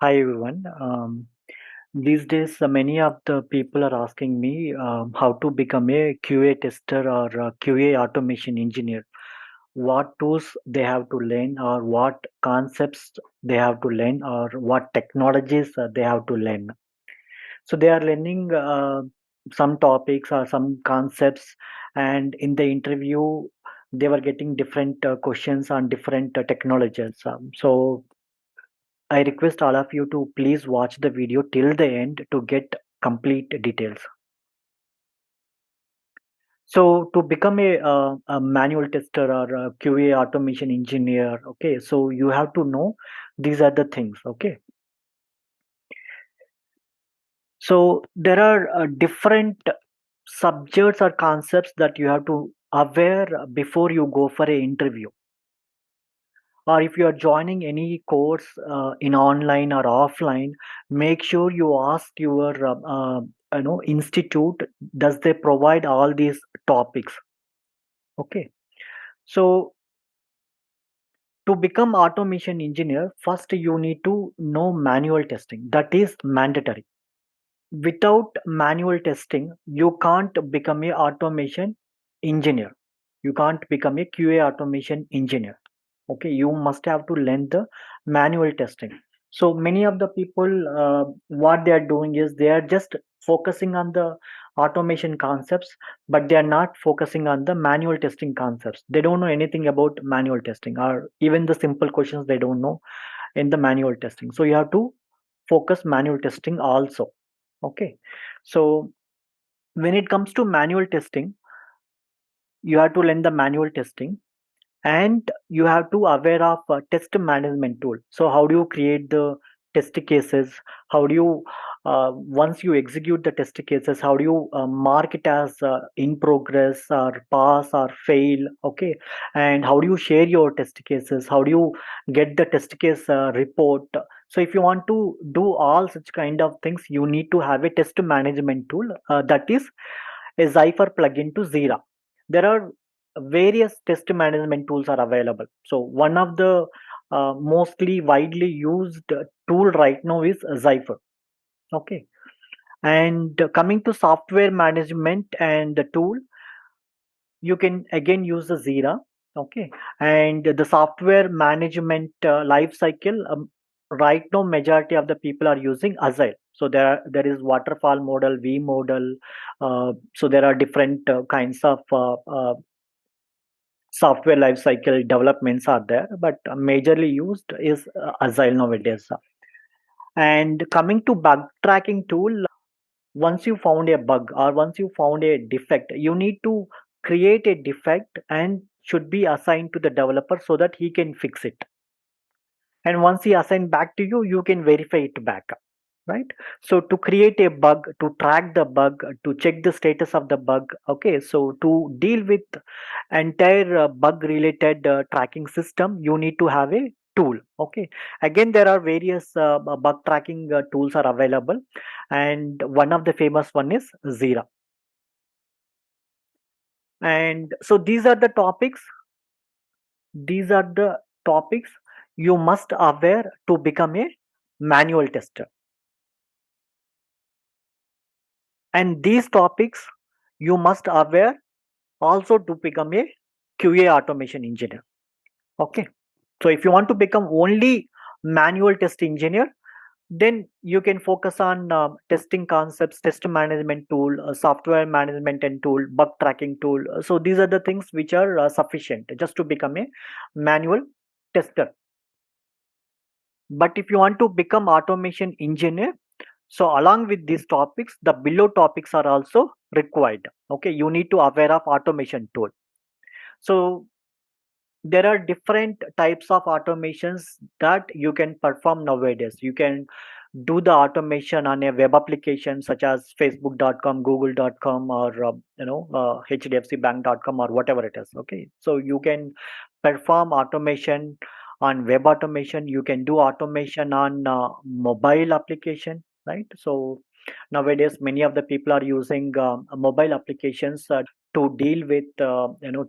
Hi everyone. These days, many of the people are asking me how to become a QA tester or a QA automation engineer. What tools they have to learn, or what concepts they have to learn, or what technologies they have to learn. So they are learning some topics or some concepts, and in the interview, they were getting different questions on different technologies. So I request all of you to please watch the video till the end to get complete details. So to become a manual tester or a QA automation engineer, okay, so you have to know these are the things, okay. So there are different subjects or concepts that you have to aware before you go for a interview, or if you are joining any course in online or offline. Make sure you ask your institute, does they provide all these topics. Okay, so to become automation engineer, first you need to know manual testing. That is mandatory. Without manual testing, you can't become a automation engineer. You can't become a QA automation engineer. Okay, you must have to learn the manual testing. So many of the people, what they are doing is they are just focusing on the automation concepts, but they are not focusing on the manual testing concepts. They don't know anything about manual testing, or even the simple questions they don't know in the manual testing. So you have to focus manual testing also. Okay, so when it comes to manual testing, you have to learn the manual testing, and you have to aware of test management tool. So how do you create the test cases? How do you once you execute the test cases, how do you mark it as in progress or pass or fail? Okay, and how do you share your test cases? How do you get the test case report? So if you want to do all such kind of things, you need to have a test management tool, that is a Zypher plugin to Zira. There are various test management tools are available. So one of the mostly widely used tool right now is Zypher. Okay, and coming to software management and the tool, you can again use the Zira. Okay, and the software management life cycle, right now majority of the people are using Agile. So there is waterfall model, V model. So there are different kinds of software life cycle developments are there, but majorly used is Agile nowadays. And coming to bug tracking tool, once you found a bug or once you found a defect, you need to create a defect and should be assigned to the developer so that he can fix it. And once he assign back to you, you can verify it back, right? So to create a bug, to track the bug, to check the status of the bug. Okay, so to deal with entire bug related tracking system, you need to have a tool. Okay, again there are various bug tracking tools are available, and one of the famous one is Zira. And so these are the topics you must aware to become a manual tester. And these topics you must aware also to become a QA automation engineer. Okay, so if you want to become only manual test engineer, then you can focus on testing concepts, test management tool, software management and tool, bug tracking tool. So these are the things which are sufficient just to become a manual tester. But if you want to become automation engineer, so along with these topics, the below topics are also required. Okay, you need to aware of automation tool. So there are different types of automations that you can perform nowadays. You can do the automation on a web application such as facebook.com, google.com, or hdfcbank.com or whatever it is. Okay, so you can perform automation on web automation. You can do automation on mobile application, right? So nowadays many of the people are using mobile applications to deal with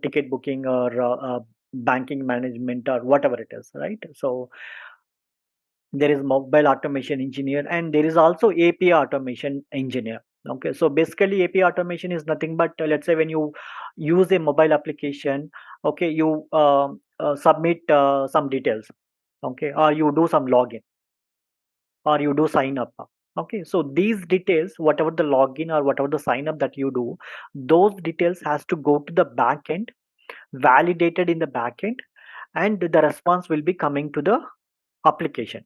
ticket booking or banking management or whatever it is, right? So there is mobile automation engineer, and there is also API automation engineer. Okay, so basically API automation is nothing but, let's say when you use a mobile application, okay, you submit some details, okay, or you do some login, or you do sign up. Okay, so these details, whatever the login or whatever the sign up that you do, those details has to go to the back end, validated in the back end, and the response will be coming to the application.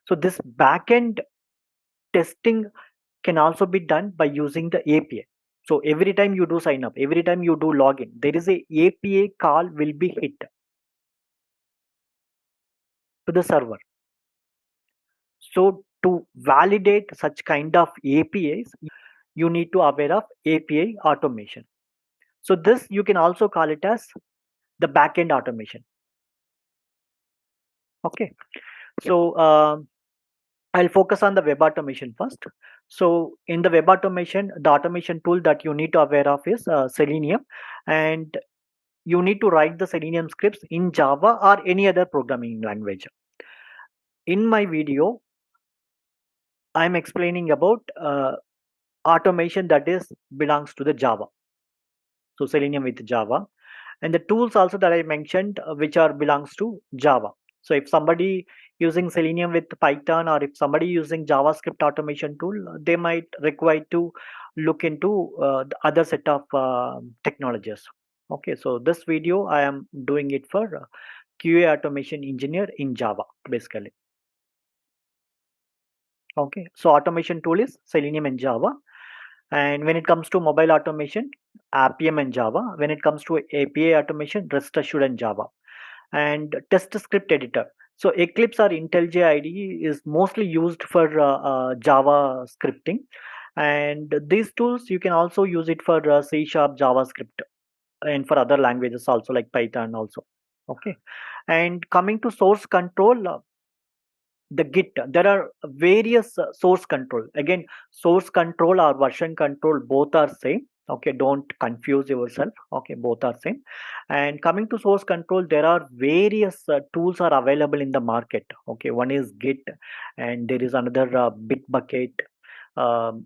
So this backend testing can also be done by using the API. So every time you do sign up, every time you do login, there is a API call will be hit to the server. So to validate such kind of APIs, you need to aware of API automation. So this you can also call it as the backend automation. Okay. So I'll focus on the web automation first. So in the web automation, the automation tool that you need to aware of is Selenium, and you need to write the Selenium scripts in Java or any other programming language. In my video, I'm explaining about automation that is belongs to the Java. So Selenium with Java, and the tools also that I mentioned, which are belongs to Java. So if somebody using Selenium with Python, or if somebody using JavaScript automation tool, they might require to look into the other set of technologies. Okay, so this video I am doing it for QA automation engineer in Java basically. Okay, so automation tool is Selenium and Java. And when it comes to mobile automation, Appium and Java. When it comes to API automation, Rest Assured and Java. And test script editor. So Eclipse or IntelliJ IDE is mostly used for Java scripting. And these tools, you can also use it for C Sharp, JavaScript, and for other languages also like Python also. Okay. And coming to source control, the Git, there are various source control. Again, source control or version control, both are same. Okay, don't confuse yourself. Okay, both are same. And coming to source control, there are various tools are available in the market. Okay, one is Git, and there is another Bitbucket, um,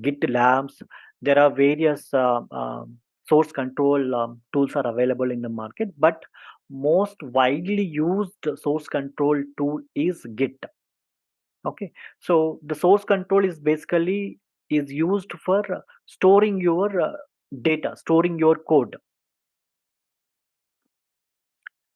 Git Labs. There are various source control tools are available in the market, but most widely used source control tool is Git. Okay, so the source control is basically is used for storing your data, storing your code.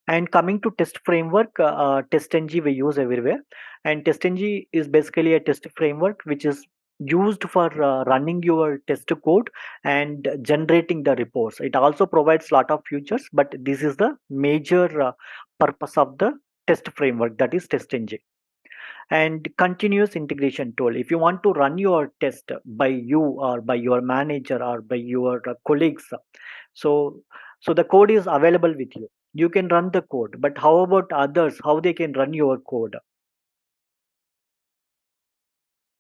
And coming to test framework, TestNG we use everywhere, and TestNG is basically a test framework which is used for running your test code and generating the reports. It also provides lot of features, but this is the major purpose of the test framework, that is TestNG. And continuous integration tool, if you want to run your test by you or by your manager or by your colleagues, so the code is available with you, you can run the code, but how about others, how they can run your code?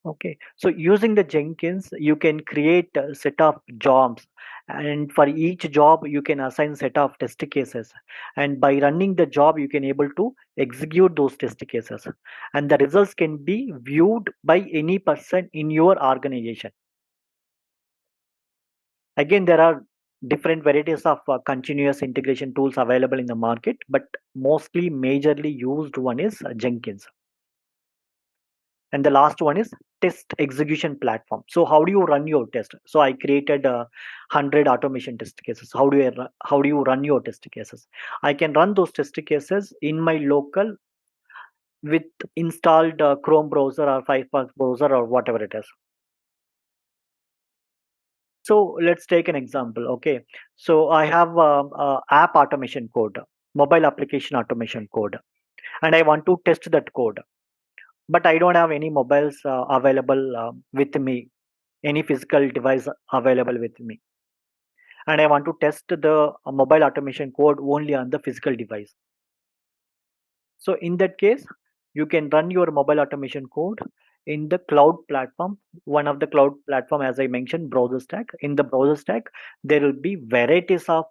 Okay, so using the Jenkins, you can create a set of jobs, and for each job you can assign set of test cases, and by running the job you can able to execute those test cases, and the results can be viewed by any person in your organization. Again, there are different varieties of continuous integration tools available in the market, but mostly majorly used one is Jenkins. And the last one is test execution platform. So how do you run your test? So I created 100 automation test cases. How do you run your test cases? I can run those test cases in my local with installed Chrome browser or Firefox browser or whatever it is. So let's take an example. Okay, so I have app automation code, mobile application automation code, and I want to test that code, but I don't have any mobiles available with me, any physical device available with me, and I want to test the mobile automation code only on the physical device. So in that case, you can run your mobile automation code in the cloud platform. One of the cloud platform, as I mentioned, browser stack. In the browser stack, there will be varieties of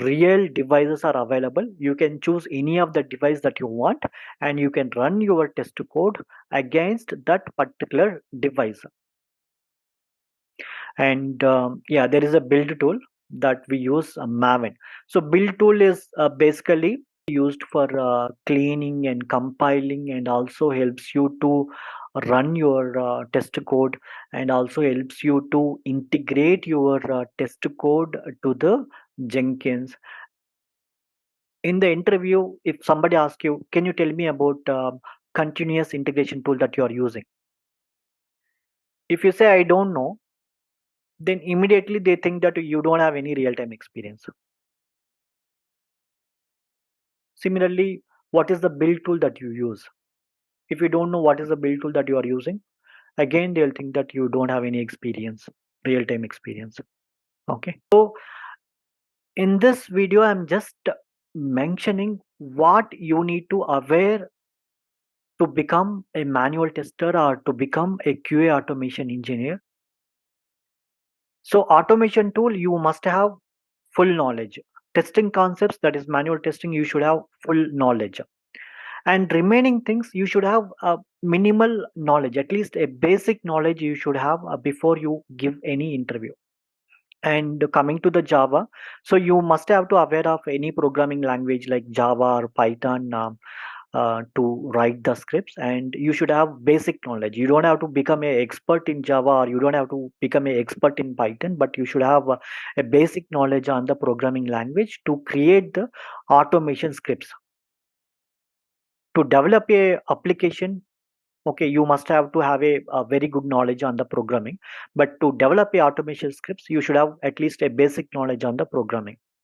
real devices are available. You can choose any of the device that you want, and you can run your test code against that particular device. And yeah, there is a build tool that we use, Maven. So build tool is basically used for cleaning and compiling, and also helps you to run your test code, and also helps you to integrate your test code to the Jenkins. In the interview, if somebody asks you, can you tell me about continuous integration tool that you are using? If you say I don't know, then immediately they think that you don't have any real time experience. Similarly, what is the build tool that you use? If you don't know what is the build tool that you are using, again they'll think that you don't have any experience, real time experience. Okay. So in this video, I'm just mentioning what you need to aware to become a manual tester or to become a QA automation engineer. So automation tool, you must have full knowledge. Testing concepts, that is manual testing, you should have full knowledge. And remaining things, you should have a minimal knowledge, at least a basic knowledge you should have before you give any interview. And coming to the Java, so you must have to aware of any programming language like Java or Python, to write the scripts, and you should have basic knowledge. You don't have to become a expert in Java, or you don't have to become a expert in Python, but you should have a basic knowledge on the programming language to create the automation scripts. To develop a application, okay, you must have to have a very good knowledge on the programming, but to develop a automation scripts, you should have at least a basic knowledge on the programming.